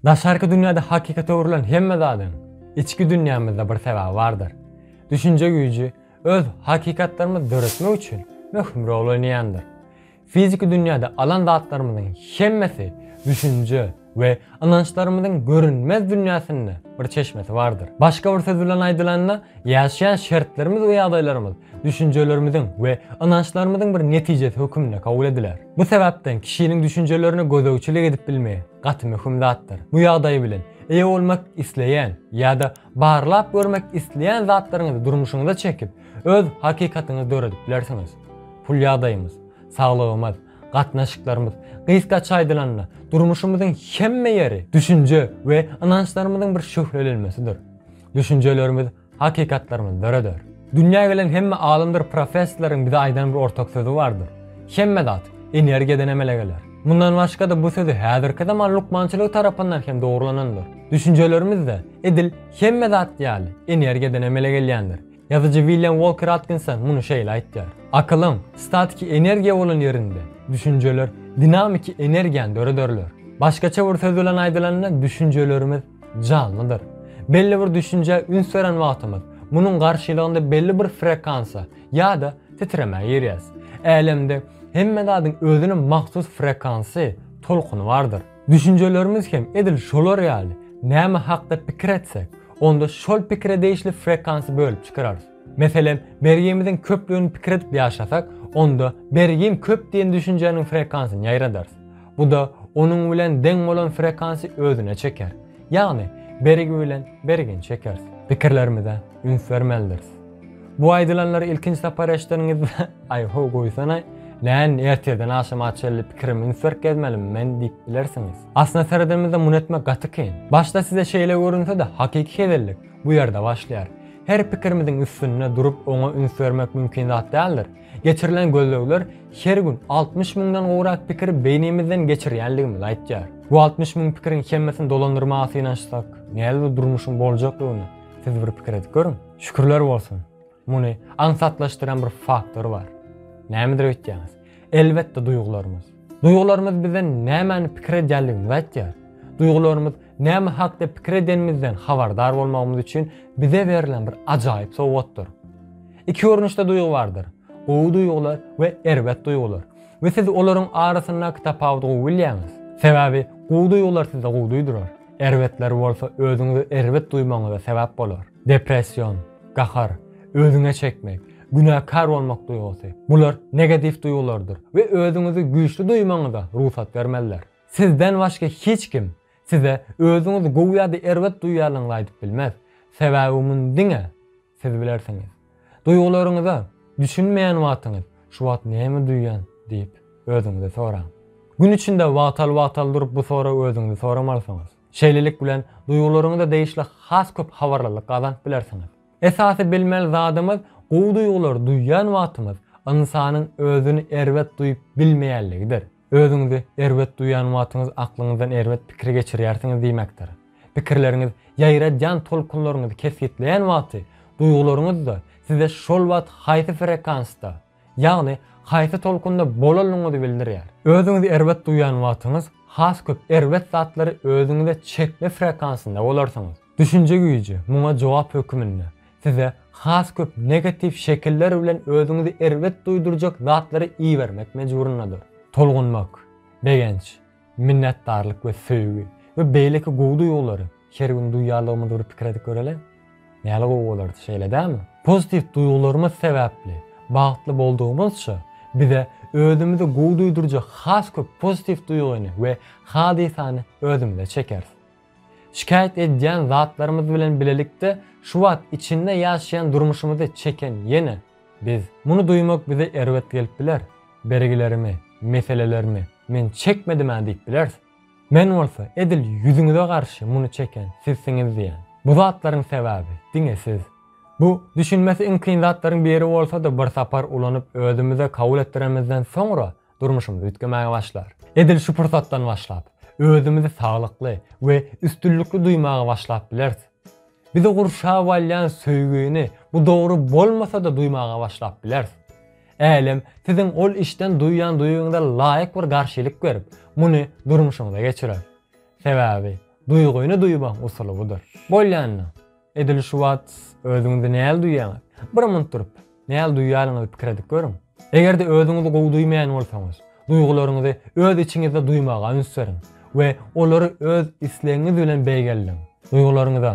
Daşarkı dünyada hakikate uğrulan hemme zadyň içki dünyamyzda bir sebäbi bardyr. Düşünje güýji öz hakikatlarymy döretmek üçin möhüm rol oýnaýandyr. Fizik dünyada alan zatlarymyzyň hemmesi düşünje we anançlarymyzyň görünmez dünýasynda bir çeşmesi bardyr. Başga bir söz bilen aýdylanda, ýaşaýan şertlerimiz we ýagdaýlarymyz düşünjelerimiziň we anançlarymyzyň bir netijesi hökümine kabul ediler. Bu sebäpden kişiniň düşünjelerini gözegçilik edip bilmeýi gaty möhüm zatdyr. Bu ýagdaý bilen eýe bolmak isleýän ýa-da barlap görmek isleýän zatlaryňyzy durmuşyňyza çekip öz hakikatyňyzy döredip bilersiňiz. Pul ýagdaýymyz, saglygymyz, gatnaşyklarymyz gysga çaýdylanda durmuşymyzyň hemme ýeri düşünje we anançlarymyzyň bir şöhrelenmesidir. Düşünjelerimiz hakikatlarymyzy döredýär. Dünýä gelen hemme alymdyr professorlaryň bize aýdan bir ortak sözü bardyr. Hemme zat energiýadan emele geler. Bundan başga da bu sözü häzirki zaman lukmançylyk tarapyndan hem dogrulanandyr. Düşünjelerimizde edil hemme zat ýaly energiýadan emele gelýändir. Yazıcı William Walker Atkinson bunu şeýle aýtdyr. Akylyň statik energiýa bolan ýerinde düşünjeler dinamik energiýany döredýärler. Başgaça bir söz bilen aýdylanda düşünjelerimiz canlydyr. Belli bir düşünje üns veren wagtymyz munun garşylygynda belli bir frekansa ýa-da titreme ýerýäs. Älemde hemme zadyň özüne mahsus frekansy, tolkuny bardyr. Düşünjelerimiz hem edil şolar ýaly näme hakda pikir etsek, onda şol pikire değişli frekansy bölüp çykararys. Meselem, bergimiziň köplüğünü pikir edip ýaşasak, onda bergim köp diýen düşünjeniň frekansyny ýaýradarys. Bu da onuň bilen deň bolan frekansy özüne çeker. Ýagny bergi bilen bergin çeker. Pikirlerimize üns vermelidirs. Bu aýdylanlary ilkinji sapareşleriňizde aýho goýsanay, näen erteden aşama açyly pikirimi üns verkezmelim men diýip bilersiňiz. Aslında seredimizde mun etmek gaty kyn. Başta size şeýle görünse-de hakiki hedellik bu ýerde başlaýar. Her pikirimiziň üstünde durup oňa üns vermek mümkin zat däldir. Geçirilen gözlegler her gün 60 000dan gowrak pikir beýnimizden geçirýänligimizi aýtýar. Bu 60 000 pikiriň hemmesini dolandyrmagy ýanaşsak, näme durmuşyň boljaklygyny siz bir pikir edip görüň. Şükürler bolsun. Muny ansatlaşdyran bir faktor bar. Nämedir öýtýäňiz? Elbetde duýgularymyz. Duýgularymyz bizden nämäni pikir edýänligimizi aýtýar. Duýgularymız näme hakda pikir edenimizden habardar bolmagymyz üçin bize berilen bir ajaýyp sowgatdyr. İki görnüşde duýgu bardyr. Gowy duýgular we erbet duýgular. We siz olaryň arasynda tapawuty bilýäňiz. Sebäbi gowy duýgular sizde gowy duýdurar. Erbetler bolsa özüňizi erbet duýmagyňyza sebäp bolar. Depressiýon, gahar, özüňe çekmek, günahkar bolmak duýgusy. Bular negativ duýgulardyr we özüňizi güýçli duýmagyňyza ruhsat bermeliler. Sizden başga hiç kim size özüňizi gowy ýa-da erbet duýýarlygyny aýdyp bilmez. Sebäbi mundiňe siz bilersiňiz. Duýgularyňyza düşünmeýän wagtyňyz şu wagt näme duýýan diýip özüňize soraň. Gün içinde watal durup bu soragy özüňize soramalysyňyz. Şeýlelik bilen duýgularyňyzda değişli has köp habarlarlyk gazanyp bilersiňiz. Esasy bilmeli zadymyz gowy duýgular duýýan wagtymyz insanyň özüni erbet duýup bilmeýänligidir. Özüňizi erbet duýýan wagtyňyz aklyňyzdan erbet pikir geçirýärsiňiz diýmekdir. Pikirleriňiz ýaýrajan tolkunlaryňyzy kesgitleýän wagty duýgularyňyzda size şol wagt haýsy frekansda, ýagny haýsy tolkunda bolalygyňyzy bildirýär. Özüňizi erbet duýýan wagtyňyz has köp erbet zatlary özüňizde çekme frekansynda bolarsyňyz. Düşünje güýji muňa jogap höküminde size has köp negativ şekiller bilen özüňizi erbet duýdurjak zatlary iý bermek mejburundadyr. Tolgunmak, begenç, minnetdarlyk we söýgü we beýleki gowy duýgulary her gün duýýarlygymyzy bir pikir edip göreli. Näle gowy bolardy şeýle dämi? Pozitiv duýgularymyz sebäpli bagtly bolduğumuzça bize özümizi gowy duýdurjak has köp pozitiv duýguny we hadisany özümizde çekeriz. Şikayet edýän zatlarymyz bilen bilelikde şu wagt içinde ýaşaýan durmuşymyzy çeken ýene biz. Muny duýmak bize erbet gelip biler. Bergilerimi, meselelerimi men çekmedim diýip bilersiz. Men bolsa edil ýüzüňize garşy muny çeken sizsiňiz diýen. Bu zatlaryň sebäbi diňe siz. Bu düşünmesi inkyn zatlaryň biri bolsa da bir sapar ulanyp özümize kabul etdiremizden soňra durmuşymyzy ütgemäge başlar. Edil şu pursatdan başlap özümizi saglykly we üstünlükli duýmaga başlap bilersiz. Bize gurşap alýan söýgüni bu dogry bolmasa da duýmaga başlap bilersiz. Älim siziň ol işden duýýan duýgyňyzda laýyk bir garşylyk görüp muny durmuşyňyza geçirer. Sebäbi duýguny duýmak usuly budur. Bolýanna, edil şu wagt özüňizi näl duýýaňyz? Bir mund durup, näl duýýalyňyzy pikir edip görüň. Egerde özüňizi gowy duýmaýan bolsaňyz, duýgularyňyzy öz içiňizde duýmaga ünsüriň we olary öz islegiňiz bilen beýgelliň. Duýgularyňyzy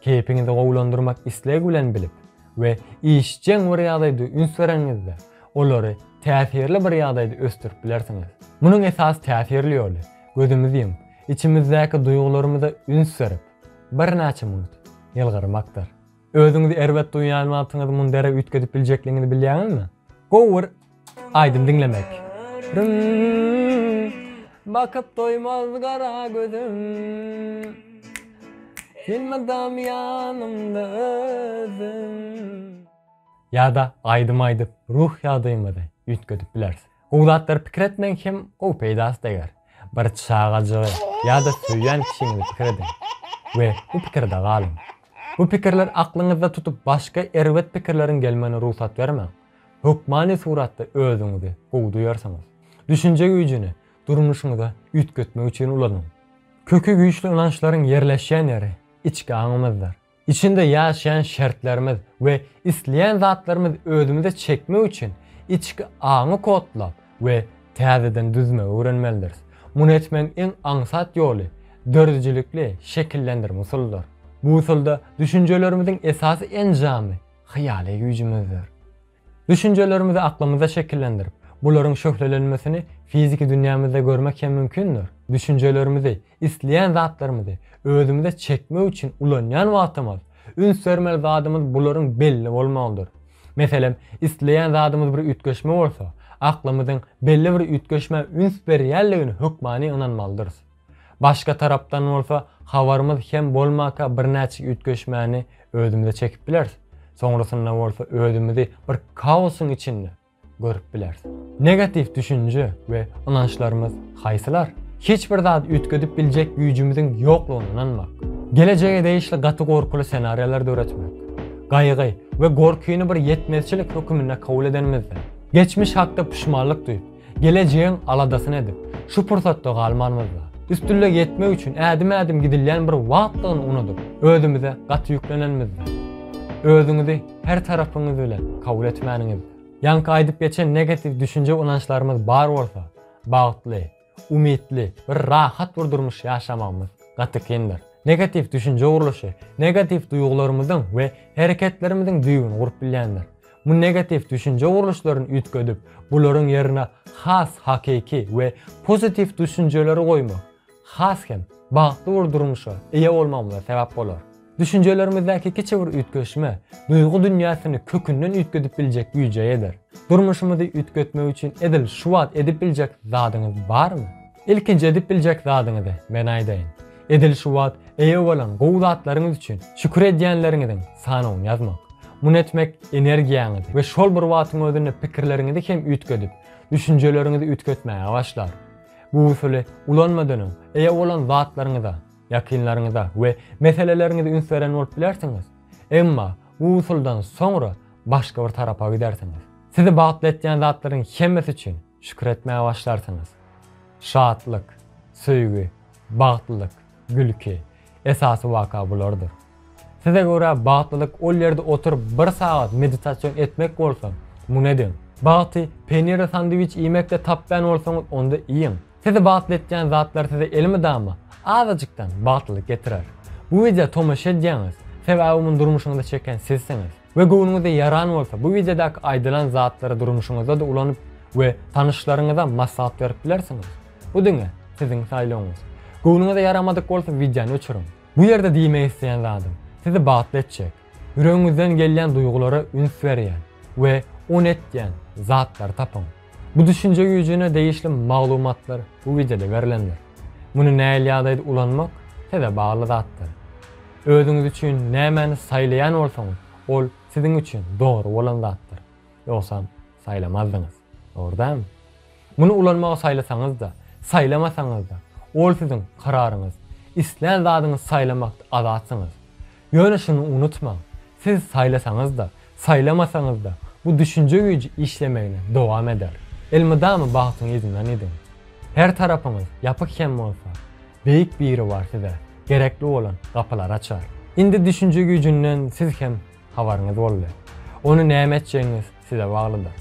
keypiňizi gowlandyrmak isleg bilen bilip we işçiň bir ýagdaýda ünsüriňizde olary täsirli bir ýagdaýda östürip bilersiňiz. Munyň esas täsirli ýoly gözümizi ýumyp, içimizdäki duýgularymyza ünsürip bir näçe minut ýylgyrmakdyr. Özüňizi erbet duýýanmagyňyzy mundara üýtgedip biljekligiňizi bilýäňizmi? Gowur aýdym diňlemek. Bakyp doýmaz gara gözüm, bilmedem ýanymda özüm. Ýa-da aýdym ruh ýadyňyzy üýtgedip bilersiň. Bu zatlar pikir etmek hem gowy peýdasy däger. Bir çağaçy ýa-da söýýän kişiňizi pikir edin we bu pikirde galyň. Bu pikirler aklyňyzda tutup başga erbet pikirlerin gelmeni ruhsat bermeň. Hukmany suratda özüňizi gowy duýarsaňyz, düşünje güýjüni durmuşyňyza üýtgetmek üçin ulanyň. Kökü güýçli inançlaryň yerleşýän ýeri içki aňymyzdyr. İçinde ýaşaýan şertlerimiz we isleýän zatlarymyz özümize çekmek üçin içki aňy kodlap we täzeden düzme öwrenmelidir. Muny etmeň en aňsat ýoly dördüjilikli şekillendirme usulydyr. Bu usulda düşünjelerimizin esasy enjamy hyýaly güýjümizdir. Düşünjelerimizi aklymyzda şekillendirip, bularyň şöhrelenmesini fiziki dünýämizde görmek hem mümkindir. Düşünjelerimizi, isleýän zatlarymyzy özümize çekmek üçin ulanýan wagtymyz, ünsürmeli zadymyz bularyň belli bolmalydyr. Meselem, isleýän zadymyz bir üýtgeşme bolsa, aklymyzyň belli bir üýtgeşme üns berýänligine hukmany inanmalydyr. Başka tarapdan bolsa, habarymyz hem bolmaka bir näçe üýtgeşmäni özümize çekip bilersiz. Sonrasında bolsa özümizi bir kaosun içinde görüp bilersiz. Negatif düşünce ve inançlarımız haýsylar? Hiç bir zat üýtgedip biljek güýjümizin ýoklugyna inanmak. Geleceğe değişli gaty gorkulu senaryolar öğretmek. Gaýgy ve gorkyny bir yetmezçilik hökümine kabul edenmizde. Geçmiş hakda pişmanlyk duýup, geleceğin aladasyny edip, şu pursatda galmanmyzda. Üstünlük yetmek üçin ädim-ädim gidilýän bir wagtlygyny unutup, özümize gaty ýüklenenmizde. Özüňizi her tarapyňyz bilen kabul etmäniňiz. Ýanky aýdyp geçen negatif düşünje inançlarymyz bar bolsa, bagtly, umidli, bir rahat bir durmuş ýaşamamyz gaty kendir. Negatif düşünje uruluşy, negatif duýgularymyzyň we hereketlerimiziň düýgüni gurup bilýändir. Bu negatif düşünje uruluşlaryny üýtgedip, bularyň ýerine has, hakiki we pozitif düşünjeleri goýmak, has hem bagtly bir durmuşa eýe bolmamyza sebäp bolar. Düşünjelerimizdäki kiçi bir üýtgeşme, duýgu dünýäsini kökünden üýtgedip biljek güýje eder. Durmuşymyzy üýtgetmek üçin edil şu wagt edip biljek zadyňyz barmy? İlkinji edip biljek zadyňyzy men aýdaýyn. Edil şu wagt eýe bolan gowy zatlaryňyz üçin şükür edýänleriňiziň sanawyny ýazmak. Muny etmek energiýaňyzy we şol bir wagtyň özünde pikirleriňizi hem üýtgedip, düşünjeleriňizi üýtgetmäge başlar. Bu usuly ulanmadan eýe bolan zatlaryňyza, yakınlarınıza ve meseleleriňizi ünsüren bolup bilersiňiz. Emma bu usuldan sonra başga bir tarapa gidersiňiz. Sizi bagtly etýän zatlaryň hemmesi üçin şükür etmäge başlarsyňyz. Şatlyk, söýgü, bagtlylyk, gülki esasy waka bulardyr. Size göre bagtlylyk ol ýerde oturup bir saat meditasiýon etmek bolsa, muny edin. Bagty penir sandwich ýemekde tapdan bolsaňyz onda iýin. Sizi bagtly etýän zatlar size elmidama azajykdan bagtlylyk getirer. Bu video tomaşa edýäňiz, sebäbi durmuşyňyzda çeken sizsiňiz. We göwnüňizde yaran bolsa, bu videodaky aýdylan zatlary durmuşyňyzda da ulanyp we tanışlaryňyza maslahat berip bilersiňiz. Bu diňe siziň saýlawyňyz. Göwnüňizde yaramadyk bolsa videony öçüriň. Bu ýerde diýmek isleýän zatym sizi bagtly etjek, ýüregiňizden gelýän duýgulary üns berýän we on etýän zatlar tapyň. Bu düşünje güýjüne değişli maglumatlar bu videoda berilendir. Muny näil ýagdaýda ulanmak size bagly zatdyr. Özüňiz üçin nämeni saýlaýan bolsaňyz, ol siziň üçin dogry bolan zatdyr. Ýoksa saýlamazdyňyz. Dogrymy? Muny ulanmaga saýlasaňyz da, saýlamasaňyz da, ol siziň kararyňyz. Isleýän zadyňyzy saýlamakda azatsyňyz. Ýöne şunu unutmaň. Siz saýlasaňyz da, saýlamasaňyz da bu düşünje güýji işlemegine dowam eder. Elmydamy bagtyň izinden edin. Her tarapyňyz ýapyk hem bolsa, beýik biri bar size. gerekli olan kapılar açar. Indi düşünce gücünden siz hem habarınız boldy. Onu näme etjeğiniz size baglydyr.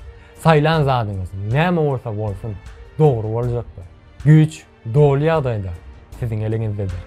Saýlan zadyňyz näme bolsa bolsun dogry boljakdyr. Güç dogry ýagdaýda siziň eliňizdedir.